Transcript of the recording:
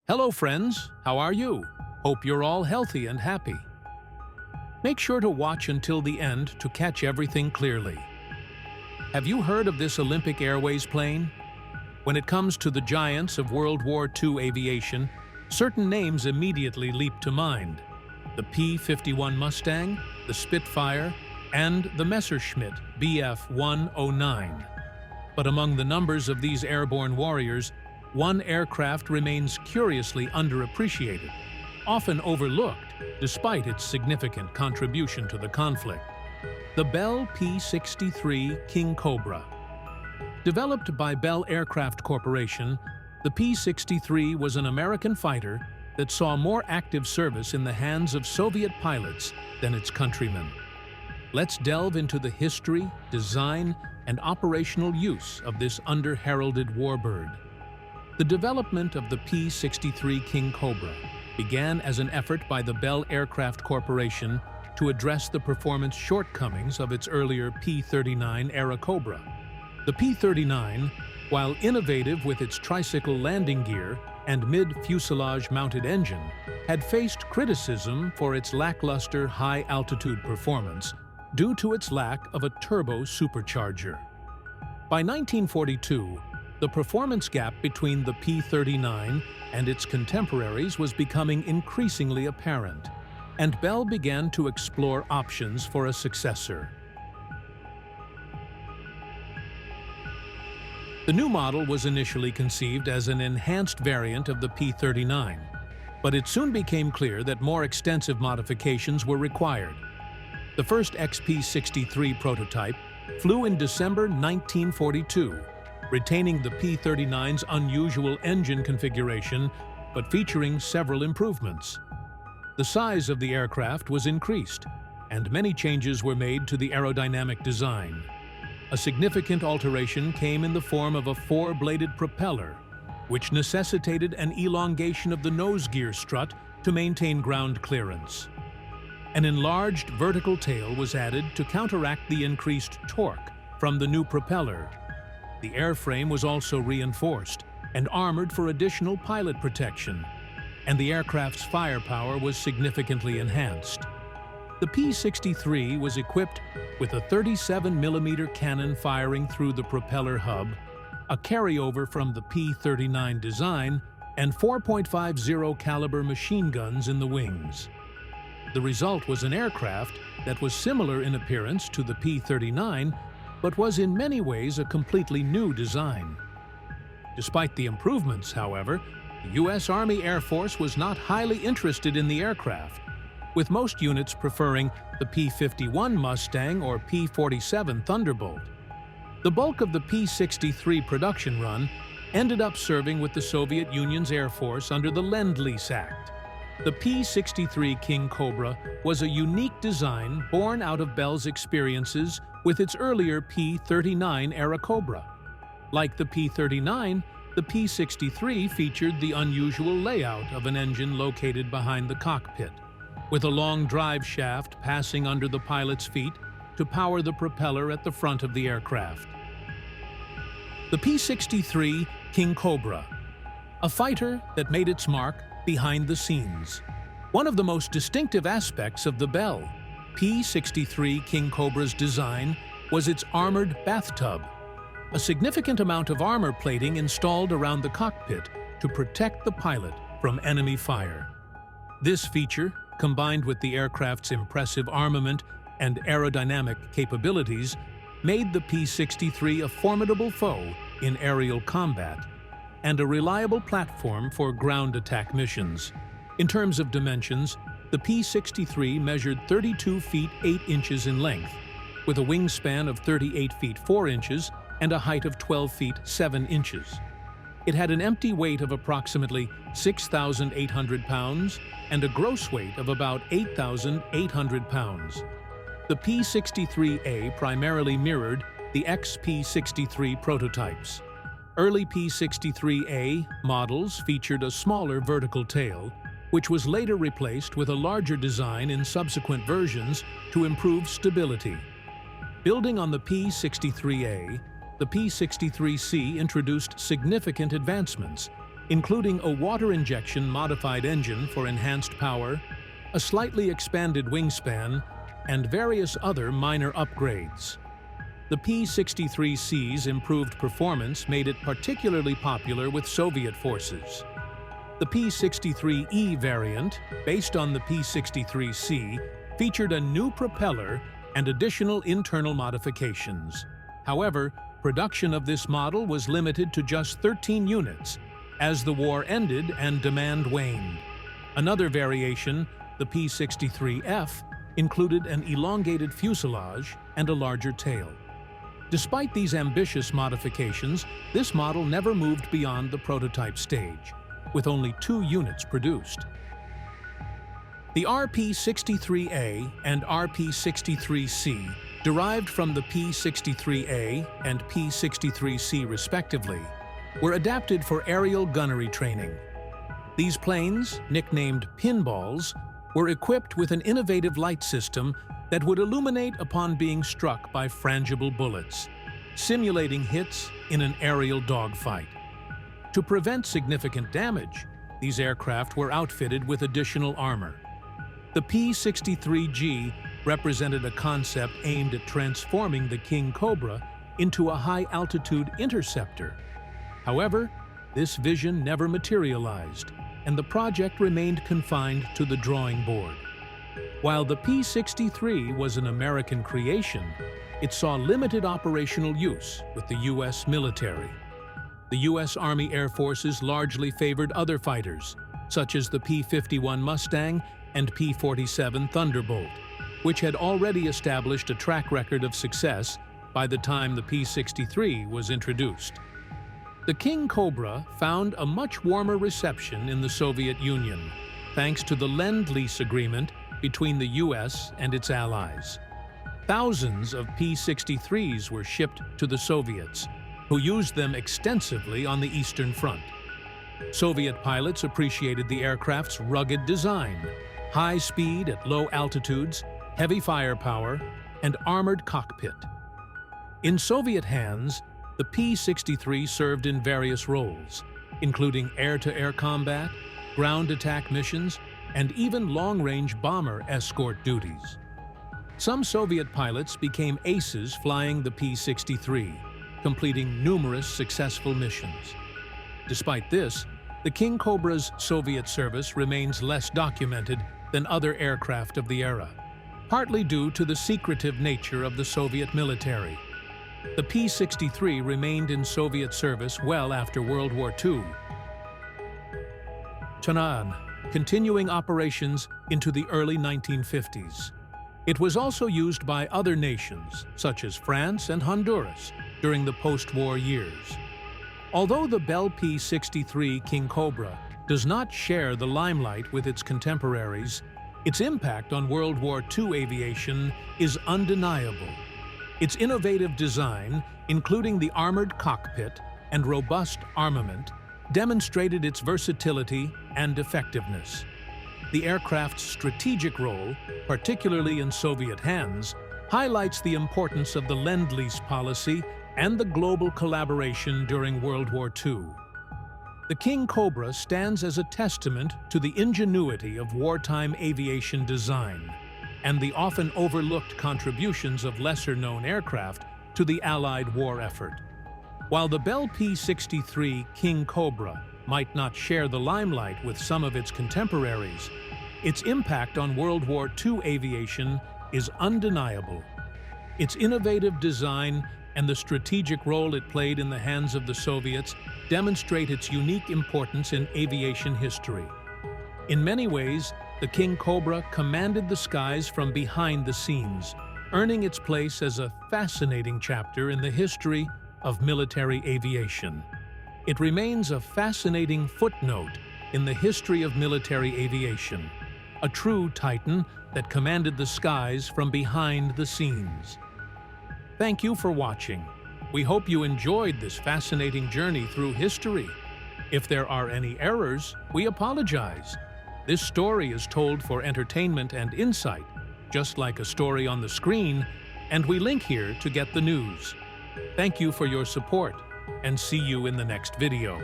Hello friends, how are you? Hope you're all healthy and happy. Make sure to watch until the end to catch everything clearly. Have you heard of this Olympic Airways plane? When it comes to the giants of World War II aviation, certain names immediately leap to mind. The P-51 Mustang, the Spitfire, and the Messerschmitt Bf-109. But among the numbers of these airborne warriors, one aircraft remains curiously underappreciated, often overlooked despite its significant contribution to the conflict. The Bell P-63 Kingcobra. Developed by Bell Aircraft Corporation, the P-63 was an American fighter that saw more active service in the hands of Soviet pilots than its countrymen. Let's delve into the history, design, and operational use of this under-heralded warbird. The development of the P-63 Kingcobra began as an effort by the Bell Aircraft Corporation to address the performance shortcomings of its earlier P-39 Airacobra. The P-39, while innovative with its tricycle landing gear and mid-fuselage mounted engine, had faced criticism for its lackluster high-altitude performance due to its lack of a turbo supercharger. By 1942, the performance gap between the P-39 and its contemporaries was becoming increasingly apparent, and Bell began to explore options for a successor. The new model was initially conceived as an enhanced variant of the P-39, but it soon became clear that more extensive modifications were required. The first XP-63 prototype flew in December 1942, retaining the P-39's unusual engine configuration, but featuring several improvements. The size of the aircraft was increased, and many changes were made to the aerodynamic design. A significant alteration came in the form of a four-bladed propeller, which necessitated an elongation of the nose gear strut to maintain ground clearance. An enlarged vertical tail was added to counteract the increased torque from the new propeller. The airframe was also reinforced and armored for additional pilot protection, and the aircraft's firepower was significantly enhanced. The P-63 was equipped with a 37mm cannon firing through the propeller hub, a carryover from the P-39 design, and 4.50 caliber machine guns in the wings. The result was an aircraft that was similar in appearance to the P-39, but was in many ways a completely new design. Despite the improvements, however, the U.S. Army Air Force was not highly interested in the aircraft, with most units preferring the P-51 Mustang or P-47 Thunderbolt. The bulk of the P-63 production run ended up serving with the Soviet Union's Air Force under the Lend-Lease Act. The P-63 Kingcobra was a unique design born out of Bell's experiences with its earlier P-39 Airacobra. Like the P-39, the P-63 featured the unusual layout of an engine located behind the cockpit, with a long drive shaft passing under the pilot's feet to power the propeller at the front of the aircraft. The P-63 Kingcobra, a fighter that made its mark behind the scenes. One of the most distinctive aspects of the Bell P-63 Kingcobra's design was its armored bathtub, a significant amount of armor plating installed around the cockpit to protect the pilot from enemy fire. This feature, combined with the aircraft's impressive armament and aerodynamic capabilities, made the P-63 a formidable foe in aerial combat and a reliable platform for ground attack missions. In terms of dimensions, the P-63 measured 32 feet 8 inches in length, with a wingspan of 38 feet 4 inches and a height of 12 feet 7 inches. It had an empty weight of approximately 6,800 pounds and a gross weight of about 8,800 pounds. The P-63A primarily mirrored the XP-63 prototypes. Early P-63A models featured a smaller vertical tail, which was later replaced with a larger design in subsequent versions to improve stability. Building on the P-63A, the P-63C introduced significant advancements, including a water injection modified engine for enhanced power, a slightly expanded wingspan, and various other minor upgrades. The P-63C's improved performance made it particularly popular with Soviet forces. The P-63E variant, based on the P-63C, featured a new propeller and additional internal modifications. However, production of this model was limited to just 13 units, as the war ended and demand waned. Another variation, the P-63F, included an elongated fuselage and a larger tail. Despite these ambitious modifications, this model never moved beyond the prototype stage, with only 2 units produced. The RP-63A and RP-63C, derived from the P-63A and P-63C respectively, were adapted for aerial gunnery training. These planes, nicknamed pinballs, were equipped with an innovative light system that would illuminate upon being struck by frangible bullets, simulating hits in an aerial dogfight. To prevent significant damage, these aircraft were outfitted with additional armor. The P-63G represented a concept aimed at transforming the Kingcobra into a high-altitude interceptor. However, this vision never materialized, and the project remained confined to the drawing board. While the P-63 was an American creation, it saw limited operational use with the U.S. military. The U.S. Army Air Forces largely favored other fighters, such as the P-51 Mustang and P-47 Thunderbolt, which had already established a track record of success by the time the P-63 was introduced. The Kingcobra found a much warmer reception in the Soviet Union, thanks to the Lend-Lease agreement between the U.S. and its allies. Thousands of P-63s were shipped to the Soviets, who used them extensively on the Eastern Front. Soviet pilots appreciated the aircraft's rugged design, high speed at low altitudes, heavy firepower, and armored cockpit. In Soviet hands, the P-63 served in various roles, including air-to-air combat, ground attack missions, and even long-range bomber escort duties. Some Soviet pilots became aces flying the P-63, completing numerous successful missions. Despite this, the Kingcobra's Soviet service remains less documented than other aircraft of the era, partly due to the secretive nature of the Soviet military. The P-63 remained in Soviet service well after World War II. Chanaan, continuing operations into the early 1950s. It was also used by other nations, such as France and Honduras, during the post-war years. Although the Bell P-63 Kingcobra does not share the limelight with its contemporaries, its impact on World War II aviation is undeniable. Its innovative design, including the armored cockpit and robust armament, demonstrated its versatility and effectiveness. The aircraft's strategic role, particularly in Soviet hands, highlights the importance of the Lend-Lease policy and the global collaboration during World War II. The Kingcobra stands as a testament to the ingenuity of wartime aviation design and the often overlooked contributions of lesser-known aircraft to the Allied war effort. While the Bell P-63 Kingcobra might not share the limelight with some of its contemporaries, its impact on World War II aviation is undeniable. Its innovative design and the strategic role it played in the hands of the Soviets demonstrate its unique importance in aviation history. In many ways, the Kingcobra commanded the skies from behind the scenes, earning its place as a fascinating chapter in the history of military aviation. It remains a fascinating footnote in the history of military aviation, a true titan that commanded the skies from behind the scenes. Thank you for watching. We hope you enjoyed this fascinating journey through history. If there are any errors, we apologize. This story is told for entertainment and insight, just like a story on the screen, and we link here to get the news. Thank you for your support, and see you in the next video.